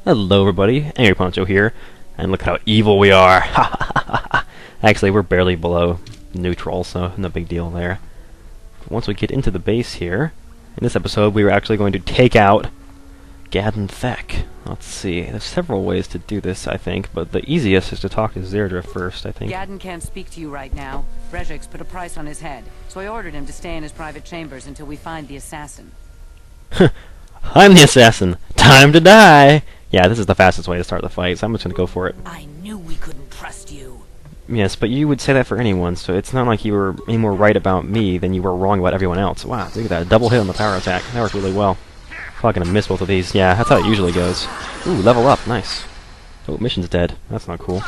Hello everybody, Angry Poncho here, and look how evil we are. Actually, we're barely below neutral, so no big deal there. Once we get into the base here, in this episode we were actually going to take out Gadon Thek. Let's see, there's several ways to do this, I think, but the easiest is to talk to Zerdra first, I think. Gadon can't speak to you right now. Brejik's put a price on his head, so I ordered him to stay in his private chambers until we find the assassin. I'm the assassin! Time to die! Yeah, this is the fastest way to start the fight, so I'm just gonna go for it. I knew we couldn't trust you. Yes, but you would say that for anyone, so it's not like you were any more right about me than you were wrong about everyone else. Wow, look at that, a double hit on the power attack. That worked really well. Probably gonna miss both of these. Yeah, that's how it usually goes. Ooh, level up, nice. Oh, mission's dead. That's not cool.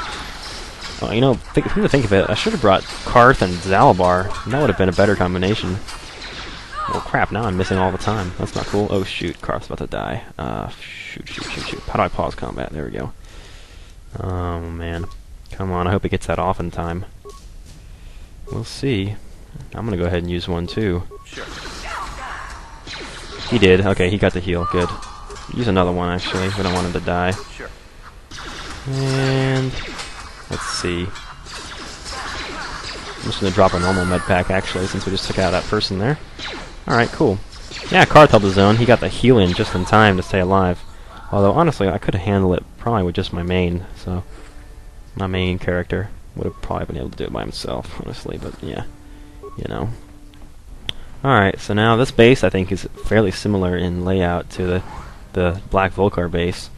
Oh, you know, come to think of it, I should have brought Karth and Zalabar. That would have been a better combination. Well, crap, now I'm missing all the time. That's not cool. Oh, shoot, Karth's about to die. Shoot. How do I pause combat? There we go. Oh, man. Come on, I hope he gets that off in time. We'll see. I'm gonna go ahead and use one, too. Sure. He did. Okay, he got the heal. Good. Use another one, actually. We don't want him to die. Sure. And let's see. I'm just gonna drop a normal med pack, actually, since we just took out that person there. Alright, cool. Yeah, Karth held his own. He got the heal in just in time to stay alive. Although, honestly, I could have handled it probably with just my main, so... My main character would have probably been able to do it by himself, honestly, but yeah. You know. Alright, so now this base, I think, is fairly similar in layout to the Black Volcar base.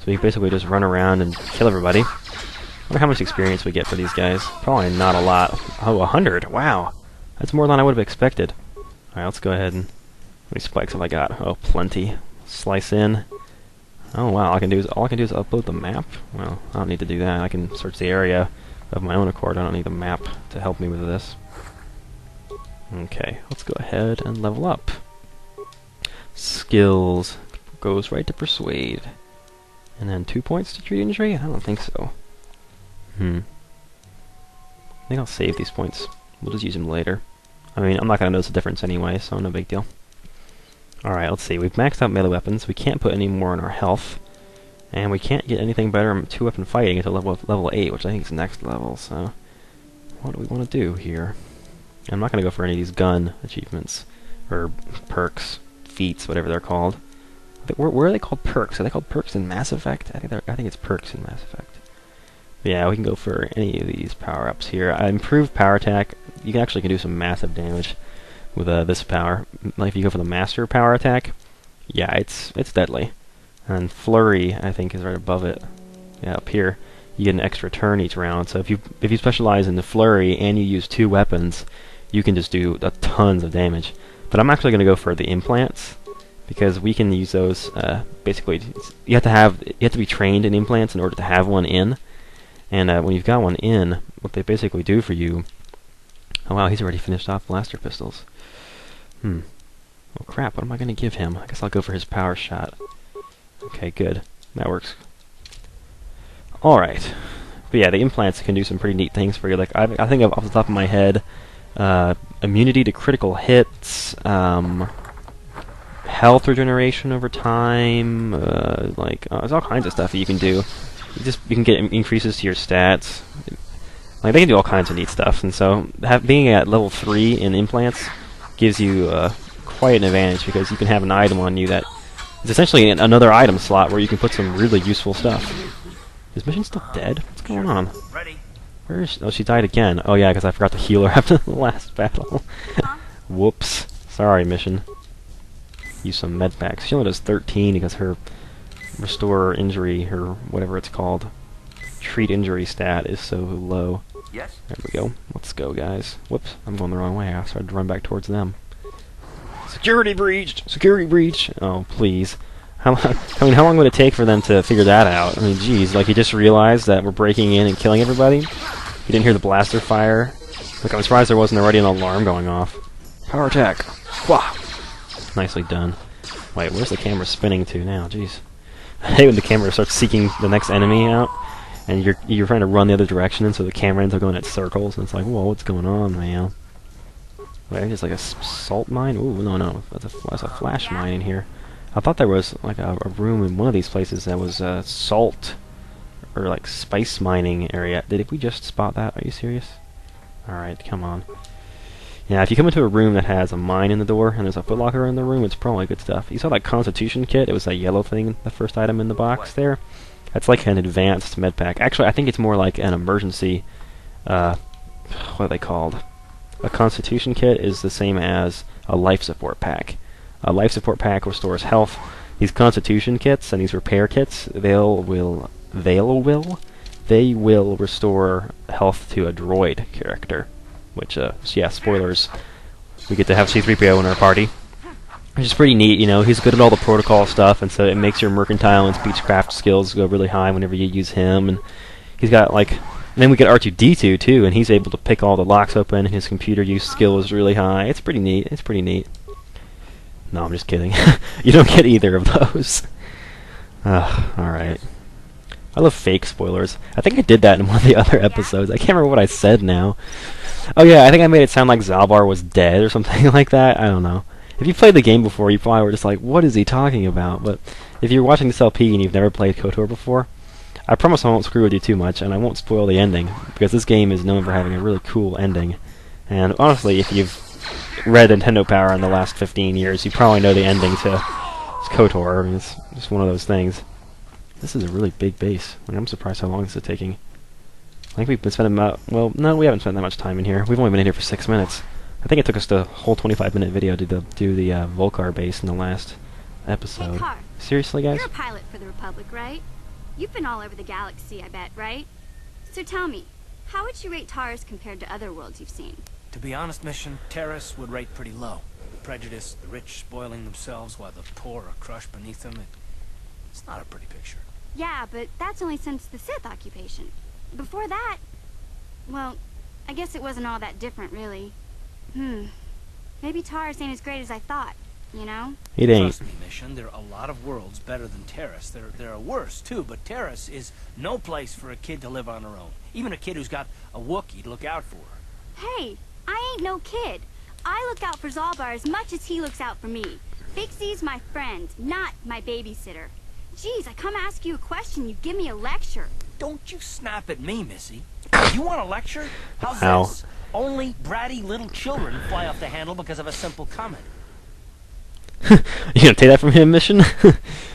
So we basically just run around and kill everybody. I wonder how much experience we get for these guys. Probably not a lot. Oh, 100! Wow! That's more than I would have expected. Alright, let's go ahead and... How many spikes have I got? Oh, plenty. Slice in. Oh, wow, all I can do is upload the map? Well, I don't need to do that. I can search the area of my own accord. I don't need the map to help me with this. Okay, let's go ahead and level up. Skills. Goes right to Persuade. And then 2 points to treat injury? I don't think so. I think I'll save these points. We'll just use them later. I mean, I'm not going to notice a difference anyway, so no big deal. Alright, let's see. We've maxed out melee weapons. We can't put any more on our health. And we can't get anything better in 2-weapon fighting until level 8, which I think is next level, so... What do we want to do here? I'm not going to go for any of these gun achievements. Or perks, feats, whatever they're called. Where are they called perks? Are they called perks in Mass Effect? I think it's perks in Mass Effect. Yeah, we can go for any of these power-ups here. Improved power attack. You actually can do some massive damage with this power. Like if you go for the master power attack, yeah, it's deadly. And flurry, I think, is right above it. Yeah, up here, you get an extra turn each round. So if you specialize in the flurry and you use 2 weapons, you can just do tons of damage. But I'm actually going to go for the implants because we can use those. Basically, you have to be trained in implants in order to have one in. And when you've got one in, what they basically do for you... Oh wow, he's already finished off blaster pistols. Well crap, what am I going to give him? I guess I'll go for his power shot. Okay, good. That works. Alright. But yeah, the implants can do some pretty neat things for you. Like, I think off the top of my head, immunity to critical hits, health regeneration over time, there's all kinds of stuff that you can do. You can get increases to your stats. Like, they can do all kinds of neat stuff, and so being at level 3 in implants gives you quite an advantage because you can have an item on you that is essentially another item slot where you can put some really useful stuff. Is Mission still dead? What's going on? Ready. Where is she? Oh, she died again. Oh yeah, because I forgot to heal her after the last battle. Whoops. Sorry, Mission. Use some med packs. She only does 13 because her restore injury, or whatever it's called, treat injury stat is so low. Yes. There we go. Let's go, guys. Whoops, I'm going the wrong way. I started to run back towards them. Security breached! Security breach! Oh, please. How long would it take for them to figure that out? I mean, geez, like, he just realized that we're breaking in and killing everybody? He didn't hear the blaster fire? Look, I'm surprised there wasn't already an alarm going off. Power attack! Wah! Nicely done. Wait, where's the camera spinning to now? Jeez. I hate when the camera starts seeking the next enemy out, and you're trying to run the other direction, and so the camera ends up going in circles, and it's like, whoa, what's going on, man? Wait, it's like a salt mine? Ooh, no, that's a flash mine in here. I thought there was like a room in one of these places that was salt or like spice mining area. Did we just spot that? Are you serious? Alright, come on. Yeah, if you come into a room that has a mine in the door and there's a footlocker in the room, it's probably good stuff. You saw that Constitution kit? It was that yellow thing, the first item in the box there. That's like an advanced med pack. Actually, I think it's more like an emergency, what are they called? A Constitution kit is the same as a life support pack. A life support pack restores health. These Constitution kits and these repair kits, they will restore health to a droid character. Which, yeah, spoilers. We get to have C-3PO in our party. Which is pretty neat, you know. He's good at all the protocol stuff, and so it makes your mercantile and speechcraft skills go really high whenever you use him. And he's got, like... And then we get R2-D2, too, and he's able to pick all the locks open, and his computer use skill is really high. It's pretty neat. It's pretty neat. No, I'm just kidding. You don't get either of those. Alright. I love fake spoilers. I think I did that in one of the other episodes. I can't remember what I said now. Oh yeah, I think I made it sound like Zalbar was dead or something like that. I don't know. If you played the game before, you probably were just like, what is he talking about? But if you're watching this LP and you've never played KotOR before, I promise I won't screw with you too much, and I won't spoil the ending, because this game is known for having a really cool ending. And honestly, if you've read Nintendo Power in the last 15 years, you probably know the ending to KotOR. I mean, it's just one of those things. This is a really big base. Like, I'm surprised how long this is taking. I think we've been spending about... Well, no, we haven't spent that much time in here. We've only been in here for 6 minutes. I think it took us the whole 25-minute video to do the Volcar base in the last episode. Hey, Car. Seriously, guys? You're a pilot for the Republic, right? You've been all over the galaxy, I bet, right? So tell me, how would you rate Taurus compared to other worlds you've seen? To be honest, Mission, Terrace would rate pretty low. The prejudice, the rich spoiling themselves while the poor are crushed beneath them. It's not a pretty picture. Yeah, but that's only since the Sith occupation. Before that, well, I guess it wasn't all that different, really. Maybe Taurus ain't as great as I thought, you know? It ain't. Trust me, Mission, there are a lot of worlds better than Terrace. There are worse, too, but Terrace is no place for a kid to live on her own. Even a kid who's got a Wookiee to look out for her. Hey, I ain't no kid. I look out for Zalbar as much as he looks out for me. Bixie's my friend, not my babysitter. Jeez, I come ask you a question, you give me a lecture. Don't you snap at me, Missy. You want a lecture? How's Ow. this? Only bratty little children fly off the handle because of a simple comment. You gonna take that from him, Mission?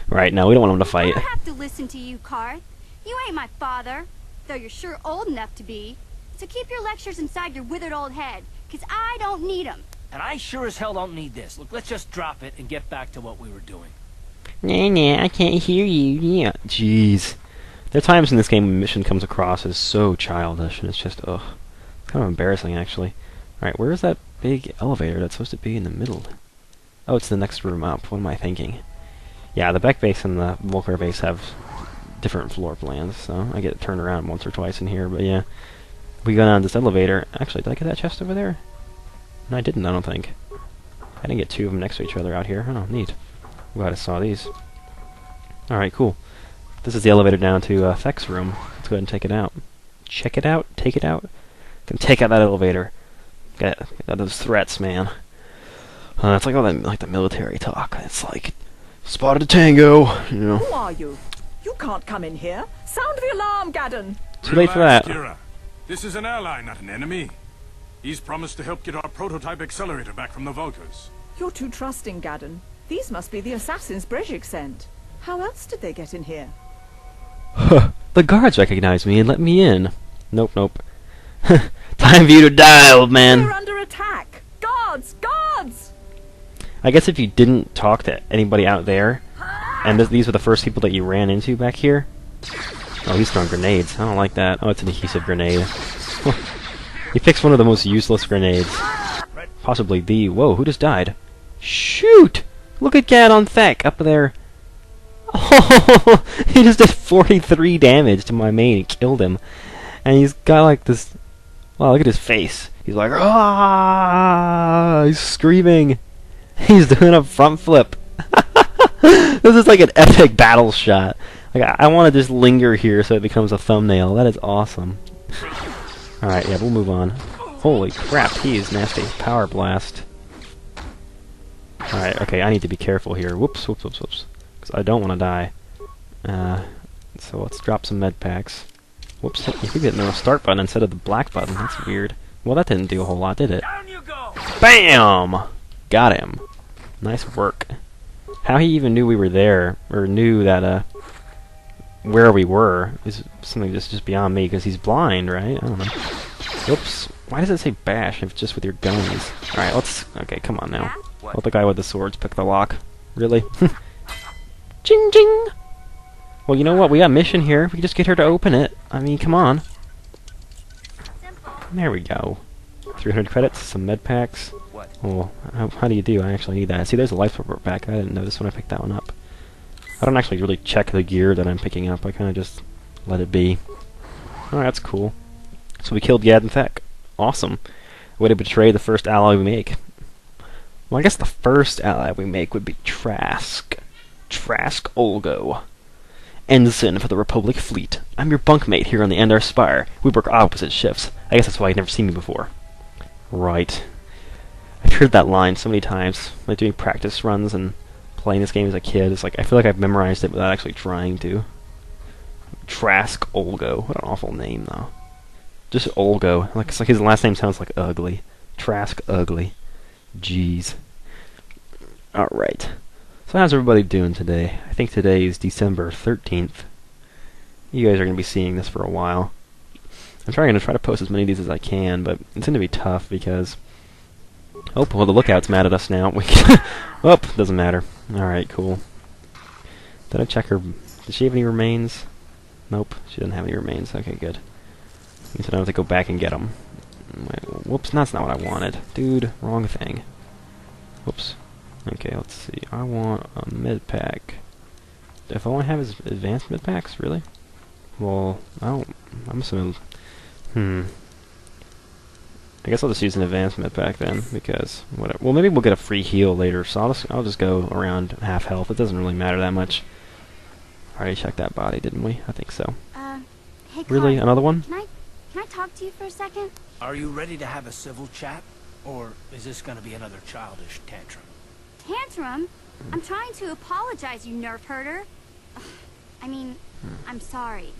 Right, no, we don't want him to fight. I don't have to listen to you, Karth. You ain't my father, though you're sure old enough to be. So keep your lectures inside your withered old head, 'cause I don't need 'em. And I sure as hell don't need this. Look, let's just drop it and get back to what we were doing. Nah, I can't hear you. Yeah. Jeez. There are times in this game when Mission comes across as so childish, and it's just, ugh. It's kind of embarrassing, actually. Alright, where is that big elevator that's supposed to be in the middle? Oh, it's the next room up. What am I thinking? Yeah, the Beck base and the Volcar base have different floor plans, so I get turned around once or twice in here, but yeah. We go down this elevator. Actually, did I get that chest over there? No, I didn't, I don't think. I didn't get two of them next to each other out here. Oh, neat. I'm glad I saw these. Alright, cool. This is the elevator down to Thek's room. Let's go ahead and take it out. Check it out? Take it out? Can take out that elevator. Get those threats, man. It's like all that, like the military talk. It's like, spotted a tango, you know. Who are you? You can't come in here. Sound the alarm, Gadon. Too late for that. Kira. This is an ally, not an enemy. He's promised to help get our prototype accelerator back from the Vulkars. You're too trusting, Gadon. These must be the assassins Brejik sent. How else did they get in here? The guards recognized me and let me in. Nope, nope. Time for you to die, old man. We're under attack. Guards! Guards! I guess if you didn't talk to anybody out there, and these were the first people that you ran into back here. Oh, he's throwing grenades. I don't like that. Oh, it's an adhesive grenade. He picks one of the most useless grenades. Possibly the... Whoa, who just died? Shoot! Look at Gadon Thek up there. Oh, he just did 43 damage to my main and killed him. And he's got like this... Wow, look at his face. He's like, ah! He's screaming. He's doing a front flip. This is like an epic battle shot. Like I want to just linger here so it becomes a thumbnail. That is awesome. Alright, yeah, we'll move on. Holy crap, he is nasty. Power blast. Alright, okay, I need to be careful here. Whoops, whoops, whoops, whoops. Because I don't want to die. So let's drop some med packs. Whoops, you keep hitting the start button instead of the black button. That's weird. Well, that didn't do a whole lot, did it? Down you go! BAM! Got him. Nice work. How he even knew we were there, or knew that, where we were, is something just beyond me, because he's blind, right? I don't know. Whoops. Why does it say bash if it's just with your guns? Alright, let's... Okay, come on now. Let the guy with the swords pick the lock. Really? Ching ching! Well, you know what? We got a mission here. We can just get her to open it. I mean, come on. There we go. 300 credits, some med packs. Oh, how do you do? I actually need that. See, there's a life support pack. I didn't notice when I picked that one up. I don't actually really check the gear that I'm picking up. I kind of just let it be. Alright, that's cool. So we killed Gadon Thek. Awesome. Way to betray the first ally we make. Well, I guess the first ally we make would be Trask. Trask Olgo. Ensign for the Republic Fleet. I'm your bunkmate here on the Endar Spire. We work opposite shifts. I guess that's why you've never seen me before. Right. I've heard that line so many times. Like doing practice runs and playing this game as a kid. It's like, I feel like I've memorized it without actually trying to. Trask Olgo. What an awful name, though. Just Olgo. Like, it's like his last name sounds like ugly. Trask Ugly. Jeez. Alright. So how's everybody doing today? I think today is December 13th. You guys are going to be seeing this for a while. I'm trying to post as many of these as I can, but it's going to be tough because... Oh, well, the lookout's mad at us now. Oh, doesn't matter. Alright, cool. Did I check her? Does she have any remains? Nope, she doesn't have any remains. Okay, good. I said I have to go back and get them. Whoops, that's not what I wanted. Dude, wrong thing. Whoops. Okay, let's see. I want a med pack. If all I have is advanced med packs, really? Well, I'm assuming... I guess I'll just use an advanced med pack then, because whatever. Well, maybe we'll get a free heal later, so I'll just go around half health. It doesn't really matter that much. Already checked that body, didn't we? I think so. Hey, Really? Clark, Another one? Can I talk to you for a second? Are you ready to have a civil chat? Or is this gonna be another childish tantrum? Tantrum? I'm trying to apologize, you nerf herder. Ugh, I mean, I'm sorry.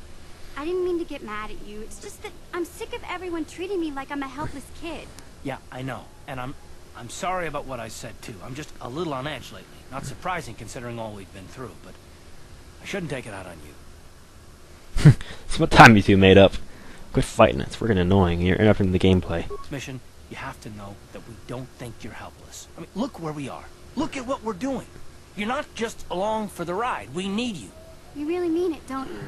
I didn't mean to get mad at you. It's just that I'm sick of everyone treating me like I'm a helpless kid. Yeah, I know. And I'm sorry about what I said, too. I'm just a little on edge lately. Not surprising considering all we've been through, but I shouldn't take it out on you. It's what time you two made up. Quit fighting. It's freaking annoying. You're interrupting the gameplay. Mission, you have to know that we don't think you're helpless. I mean, look where we are. Look at what we're doing. You're not just along for the ride. We need you. You really mean it, don't you?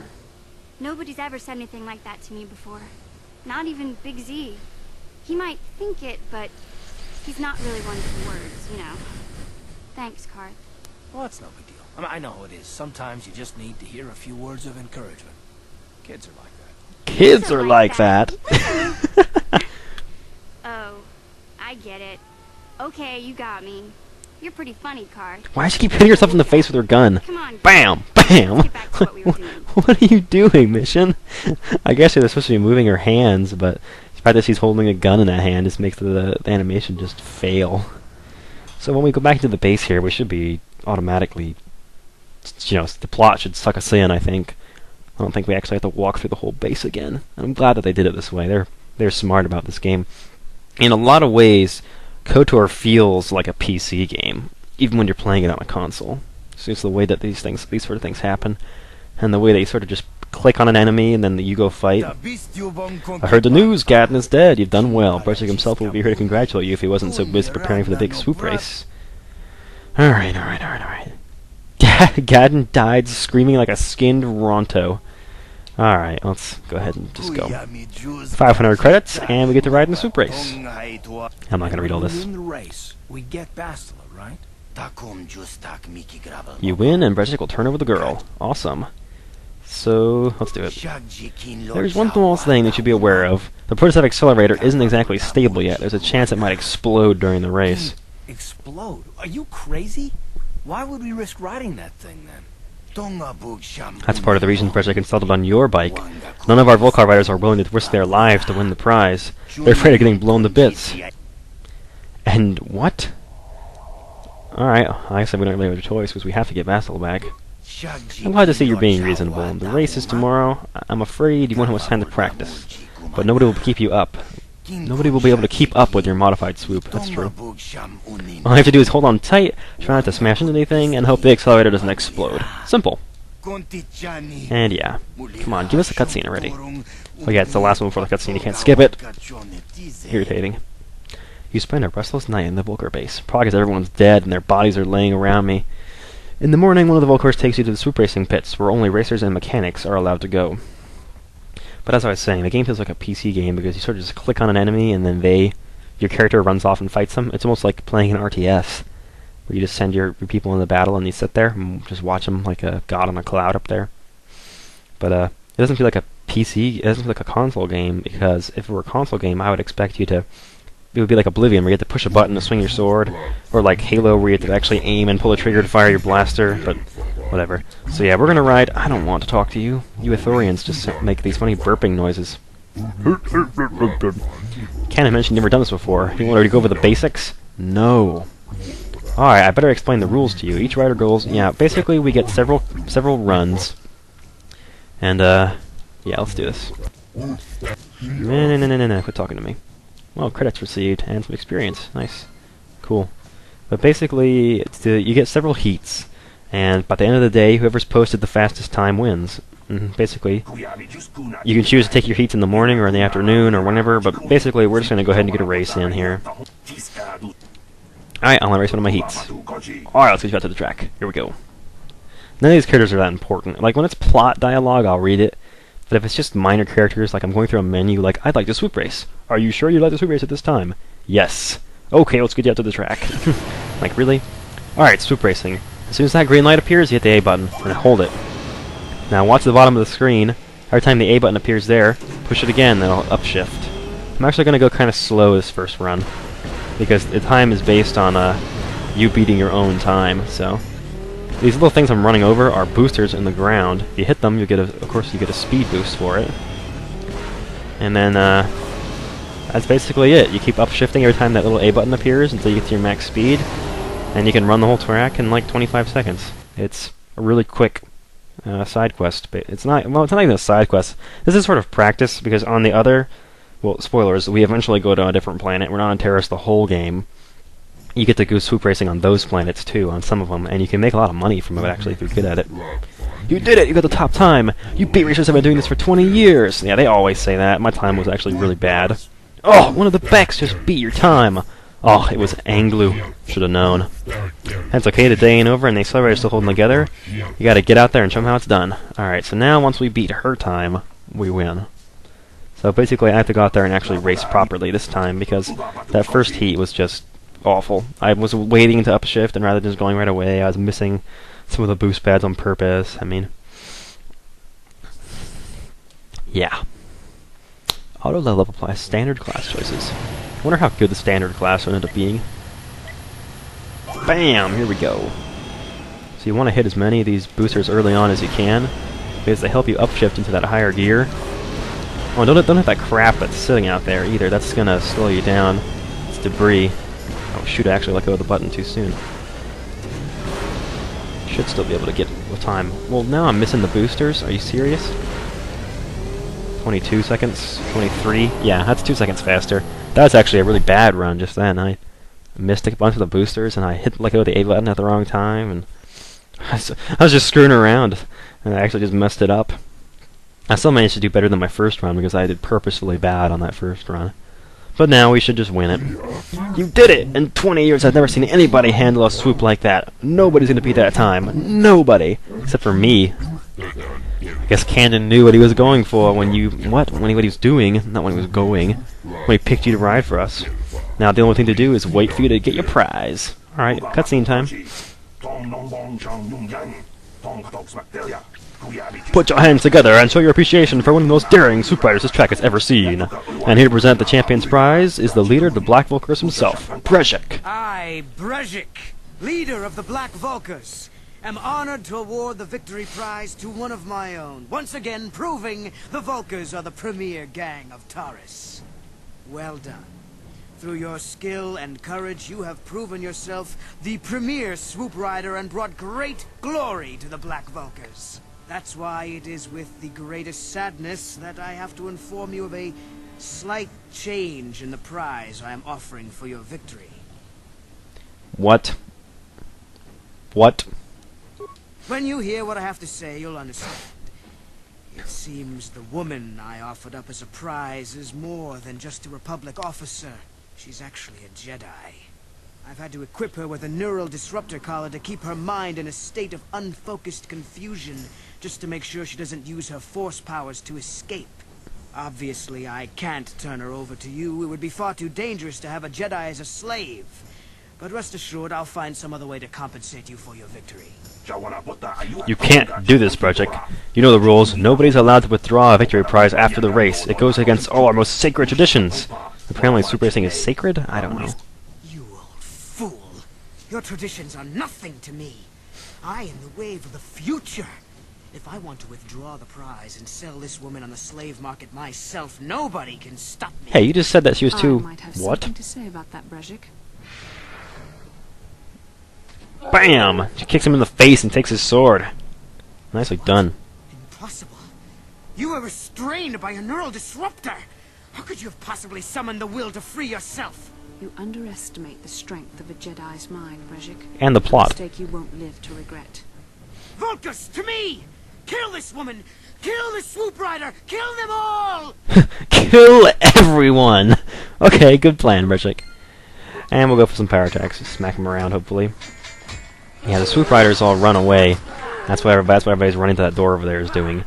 Nobody's ever said anything like that to me before. Not even Big Z. He might think it, but he's not really one for words, you know. Thanks, Karth. Well, that's no big deal. I mean, I know how it is. Sometimes you just need to hear a few words of encouragement. Kids are like that. Kids are like that. Oh, I get it. Okay, you got me. You're pretty funny, Karth. Why does she keep hitting herself in the face with her gun? Come on. Bam! Bam! Let's get back to what we were doing. What are you doing, Mission? I guess you're supposed to be moving her hands, but the fact that she's holding a gun in that hand just makes the animation just fail. So when we go back to the base here, we should be automatically... You know, the plot should suck us in, I think. I don't think we actually have to walk through the whole base again. And I'm glad that they did it this way. They're smart about this game. In a lot of ways, KotOR feels like a PC game, even when you're playing it on a console. So it's the way that these sort of things happen, and the way they sort of just click on an enemy and then you go fight. I heard the news, Gadon is dead. You've done well. Brezhik himself would be here to congratulate you if he wasn't so busy preparing for the big swoop race. Alright. Gadon died screaming like a skinned Ronto. Alright, let's go ahead and just go. 500 credits, and we get to ride in the swoop race. I'm not going to read all this. When we win the race, we get Bastila, right? You win, and Brezhik will turn over the girl. Awesome. So, let's do it. There's one small thing that you should be aware of. The prototype accelerator isn't exactly stable yet. There's a chance it might explode during the race. Explode? Are you crazy? Why would we risk riding that thing, then? That's part of the reason Brezhik installed on your bike. None of our Volcar riders are willing to risk their lives to win the prize. They're afraid of getting blown to bits. And what? Alright, I guess we don't really have a choice because we have to get Bastila back. I'm glad to see you're being reasonable. The race is tomorrow. I'm afraid you won't have much time to practice. But nobody will keep you up. Nobody will be able to keep up with your modified swoop. That's true. All you have to do is hold on tight, try not to smash into anything, and hope the accelerator doesn't explode. Simple. And yeah. Come on, give us a cutscene already. Oh yeah, it's the last one before the cutscene. You can't skip it. Irritating. You spend a restless night in the Volker base. Probably because everyone's dead and their bodies are laying around me. In the morning, one of the Volkers takes you to the swoop racing pits, where only racers and mechanics are allowed to go. But as I was saying, the game feels like a PC game because you sort of just click on an enemy and then your character runs off and fights them. It's almost like playing an RTS, where you just send your people in the battle and you sit there and just watch them like a god on a cloud up there. But it doesn't feel like a PC, it doesn't feel like a console game, because if it were a console game, I would expect you to, it would be like Oblivion, where you have to push a button to swing your sword, or like Halo, where you have to actually aim and pull a trigger to fire your blaster, but whatever. So yeah, we're gonna ride. I don't want to talk to you. You Ithorians just make these funny burping noises. Cannon mentioned you've never done this before. You want to go over the basics? No. Alright, I better explain the rules to you. Each rider goes, yeah, basically we get several runs. And, yeah, let's do this. No, quit talking to me. Well, credits received, and some experience. Nice. Cool. But basically, you get several heats, and by the end of the day, whoever's posted the fastest time wins. Basically, you can choose to take your heats in the morning or in the afternoon or whenever, but basically, we're just going to go ahead and get a race in here. Alright, I'm going to race one of my heats. Alright, let's get you out to the track. Here we go. None of these characters are that important. Like, when it's plot dialogue, I'll read it. But if it's just minor characters, like I'm going through a menu, like, I'd like to swoop race. Are you sure you'd like to swoop race at this time? Yes. Okay, let's get you out to the track. Like, really? Alright, swoop racing. As soon as that green light appears, you hit the A button, and hold it. Now watch the bottom of the screen. Every time the A button appears there, push it again, then it'll upshift. I'm actually going to go kind of slow this first run, because the time is based on you beating your own time, so... These little things I'm running over are boosters in the ground. If you hit them, you get of course you get a speed boost for it. And then that's basically it. You keep upshifting every time that little A button appears until you get to your max speed, and you can run the whole track in like 25 seconds. It's a really quick side quest. But it's not even a side quest. This is sort of practice, because on the other, well, spoilers, we eventually go to a different planet. We're not on Terrace the whole game. You get to go swoop racing on those planets too, on some of them, and you can make a lot of money from it actually if you're good at it. You did it! You got the top time! You beat racers have been doing this for 20 years! Yeah, they always say that. My time was actually really bad. Oh, one of the Becks just beat your time! Oh, it was Anglu. Should have known. That's okay, the day ain't over and the accelerator's still holding together. You gotta get out there and show them how it's done. Alright, so now once we beat her time, we win. So basically I have to go out there and actually race properly this time, because that first heat was just awful. I was waiting to upshift, and rather than just going right away, I was missing some of the boost pads on purpose. I mean, yeah. Auto level up applies standard class choices. I wonder how good the standard class will end up being. Bam! Here we go. So you want to hit as many of these boosters early on as you can, because they help you upshift into that higher gear. Oh, don't hit that crap that's sitting out there either. That's gonna slow you down. It's debris. Oh shoot, I actually let go of the button too soon. Should still be able to get the time. Well, now I'm missing the boosters. Are you serious? 22 seconds? 23? Yeah, that's 2 seconds faster. That was actually a really bad run just then. I missed a bunch of the boosters, and I let go of the A button at the wrong time, and I was just screwing around, and I actually just messed it up. I still managed to do better than my first run, because I did purposefully bad on that first run. But now we should just win it. You did it! In 20 years I've never seen anybody handle a swoop like that. Nobody's gonna beat that time. Nobody! Except for me. I guess Camden knew what he was going for when what he was doing, not when he was going, when he picked you to ride for us. Now the only thing to do is wait for you to get your prize. Alright, cutscene time. Put your hands together and show your appreciation for one of the most daring swoop riders this track has ever seen. And here to present the champion's prize is the leader of the Black Volkers himself, Brezhik. I, Brezhik, leader of the Black Volkers, am honored to award the victory prize to one of my own, once again proving the Volkers are the premier gang of Taurus. Well done. Through your skill and courage, you have proven yourself the premier swoop rider and brought great glory to the Black Vulkars. That's why it is with the greatest sadness that I have to inform you of a slight change in the prize I am offering for your victory. What? What? When you hear what I have to say, you'll understand. It seems the woman I offered up as a prize is more than just a Republic officer. She's actually a Jedi. I've had to equip her with a neural disruptor collar to keep her mind in a state of unfocused confusion, just to make sure she doesn't use her force powers to escape. Obviously, I can't turn her over to you. It would be far too dangerous to have a Jedi as a slave. But rest assured, I'll find some other way to compensate you for your victory. You can't do this, Brejik. You know the rules. Nobody's allowed to withdraw a victory prize after the race. It goes against all our most sacred traditions. Apparently swoop racing is sacred? I don't know. You old fool. Your traditions are nothing to me. I am the wave of the future. If I want to withdraw the prize and sell this woman on the slave market myself, nobody can stop me. Hey, you just said that she was too... I might have what? something to say about that, Brejik. BAM! She kicks him in the face and takes his sword. Nicely done. Impossible. You were restrained by a neural disruptor. How could you have possibly summoned the will to free yourself? You underestimate the strength of a Jedi's mind, Brejik. And the A plot. mistake you won't live to regret. Vulkars, to me! Kill this woman! Kill the swoop rider! Kill them all! Kill everyone! Okay, good plan, Brejik. And we'll go for some power attacks. Smack him around, hopefully. Yeah, the swoop riders all run away. That's what everybody's running to that door over there is doing.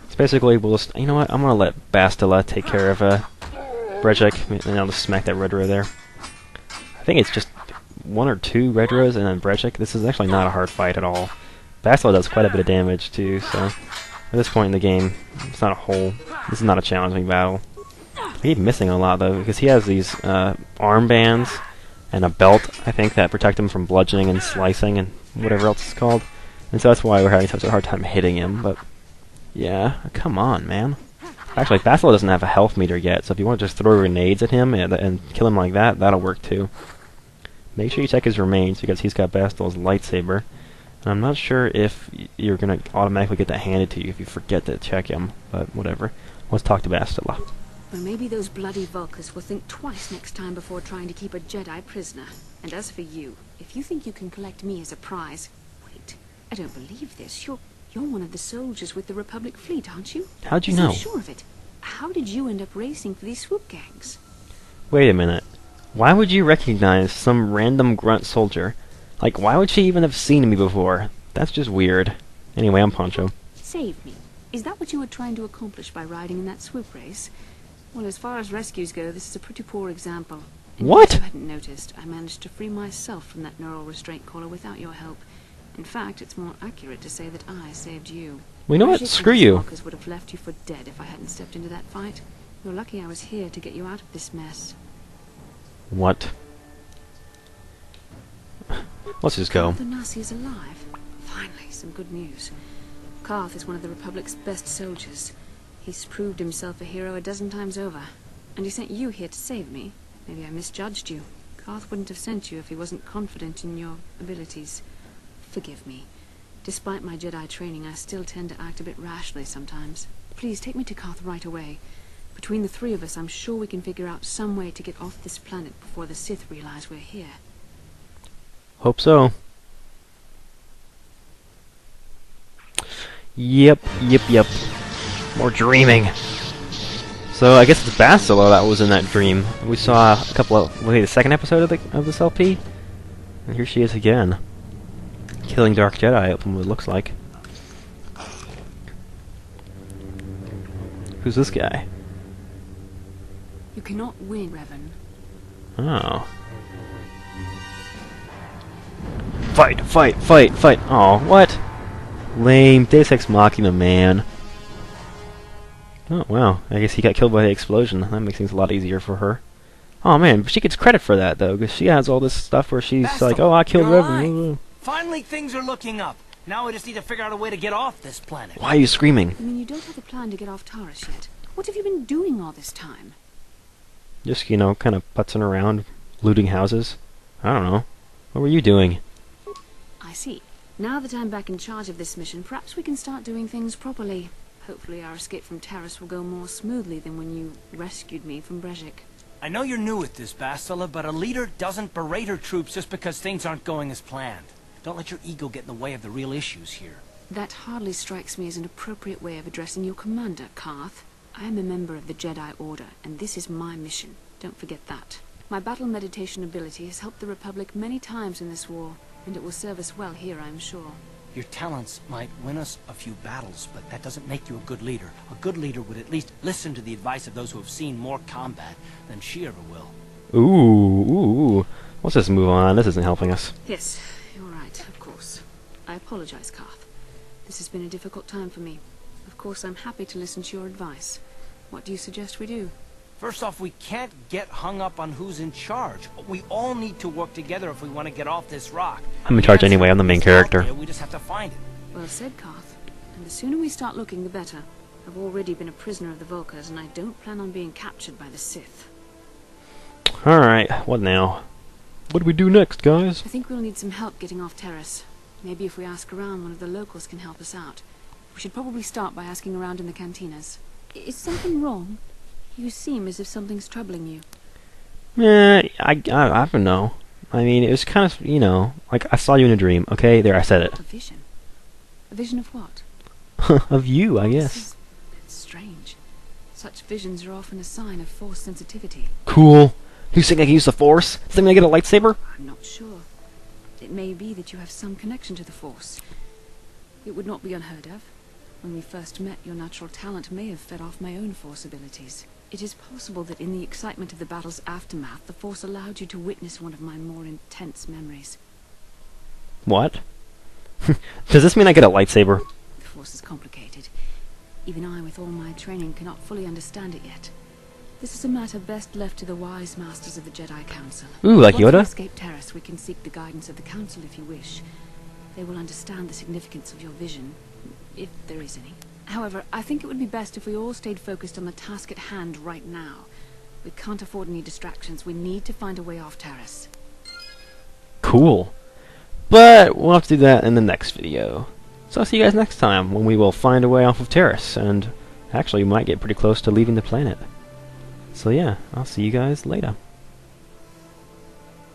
So basically, we'll just... You know what? I'm going to let Bastila take care of Brejik, and I'll just smack that red row there. I think it's just 1 or 2 red rows and then Brejik. This is actually not a hard fight at all. Bastila does quite a bit of damage too, so... At this point in the game, it's not a whole... This is not a challenging battle. I keep missing a lot, though, because he has these armbands and a belt, I think, that protect him from bludgeoning and slicing and whatever else it's called. And so that's why we're having such a hard time hitting him, but... Yeah, come on, man. Actually, Bastila doesn't have a health meter yet, so if you want to just throw grenades at him and kill him like that, that'll work too. Make sure you check his remains, because he's got Bastila's lightsaber. And I'm not sure if you're going to automatically get that handed to you if you forget to check him, but whatever. Let's talk to Bastila. Well, maybe those bloody Vulkars will think twice next time before trying to keep a Jedi prisoner. And as for you, if you think you can collect me as a prize... Wait, I don't believe this. You're one of the soldiers with the Republic fleet, aren't you? How'd you Yes, know? I'm sure of it. How did you end up racing for these swoop gangs? Wait a minute. Why would you recognize some random grunt soldier? Like, why would she even have seen me before? That's just weird. Anyway, I'm Poncho. Save me. Is that what you were trying to accomplish by riding in that swoop race? Well, as far as rescues go, this is a pretty poor example. In What? case you hadn't noticed, I managed to free myself from that neural restraint collar without your help. In fact, it's more accurate to say that I saved you. Well, you know what? Brejik Screw and you. his Vulkars would have left you for dead if I hadn't stepped into that fight. You're lucky I was here to get you out of this mess. What? Let's just go. The Nasi is alive. Finally, some good news. Karth is one of the Republic's best soldiers. He's proved himself a hero a dozen times over. And he sent you here to save me. Maybe I misjudged you. Karth wouldn't have sent you if he wasn't confident in your abilities. Forgive me. Despite my Jedi training, I still tend to act a bit rashly sometimes. Please, take me to Karth right away. Between the 3 of us, I'm sure we can figure out some way to get off this planet before the Sith realize we're here. Hope so. Yep. More dreaming. So I guess it's Bastila that was in that dream. We saw a couple of... Wait, the second episode of this LP? And here she is again. Killing Dark Jedi, from what it looks like. Who's this guy? You cannot win, Revan. Oh. Fight! Oh, what? Lame. Deus Ex Machina, man. Oh, wow. I guess he got killed by the explosion. That makes things a lot easier for her. Oh, man. But she gets credit for that, though, because she has all this stuff where she's Bastila, like, oh, I killed you're Revan. alive. Finally, things are looking up. Now we just need to figure out a way to get off this planet. Why are you screaming? You mean you don't have a plan to get off Taurus yet? What have you been doing all this time? Just, you know, kind of putzing around, looting houses. I don't know. What were you doing? I see. Now that I'm back in charge of this mission, perhaps we can start doing things properly. Hopefully our escape from Terrace will go more smoothly than when you rescued me from Brejik. I know you're new at this, Bastila, but a leader doesn't berate her troops just because things aren't going as planned. Don't let your ego get in the way of the real issues here. That hardly strikes me as an appropriate way of addressing your commander, Karth. I am a member of the Jedi Order, and this is my mission. Don't forget that. My battle meditation ability has helped the Republic many times in this war, and it will serve us well here, I'm sure. Your talents might win us a few battles, but that doesn't make you a good leader. A good leader would at least listen to the advice of those who have seen more combat than she ever will. Ooh. Let's just move on. This isn't helping us. Yes, you're right, of course. I apologize, Karth. This has been a difficult time for me. Of course, I'm happy to listen to your advice. What do you suggest we do? First off, we can't get hung up on who's in charge. We all need to work together if we want to get off this rock. I'm in charge anyway. I'm the main character. We just have to find it. Well said, Karth. And the sooner we start looking, the better. I've already been a prisoner of the Vulkars, and I don't plan on being captured by the Sith. Alright, what now? What do we do next, guys? I think we'll need some help getting off Terrace. Maybe if we ask around, one of the locals can help us out. We should probably start by asking around in the cantinas. Is something wrong? You seem as if something's troubling you. I don't know. I mean, it was kind of, you know, like I saw you in a dream. Okay, there, I said it. A vision? A vision of what? Of you, I guess. It's strange. Such visions are often a sign of force sensitivity. Cool. You think I can use the Force? Think I get a lightsaber? I'm not sure. It may be that you have some connection to the Force. It would not be unheard of. When we first met, your natural talent may have fed off my own Force abilities. It is possible that in the excitement of the battle's aftermath, the Force allowed you to witness one of my more intense memories. What? Does this mean I get a lightsaber? The Force is complicated. Even I, with all my training, cannot fully understand it yet. This is a matter best left to the wise masters of the Jedi Council. Ooh, like Once we Yoda? escape Terrace, we can seek the guidance of the Council if you wish. They will understand the significance of your vision, if there is any. However, I think it would be best if we all stayed focused on the task at hand right now. We can't afford any distractions. We need to find a way off Terrace. Cool. But we'll have to do that in the next video. So I'll see you guys next time, when we will find a way off of Terrace, and actually might get pretty close to leaving the planet. So yeah, I'll see you guys later.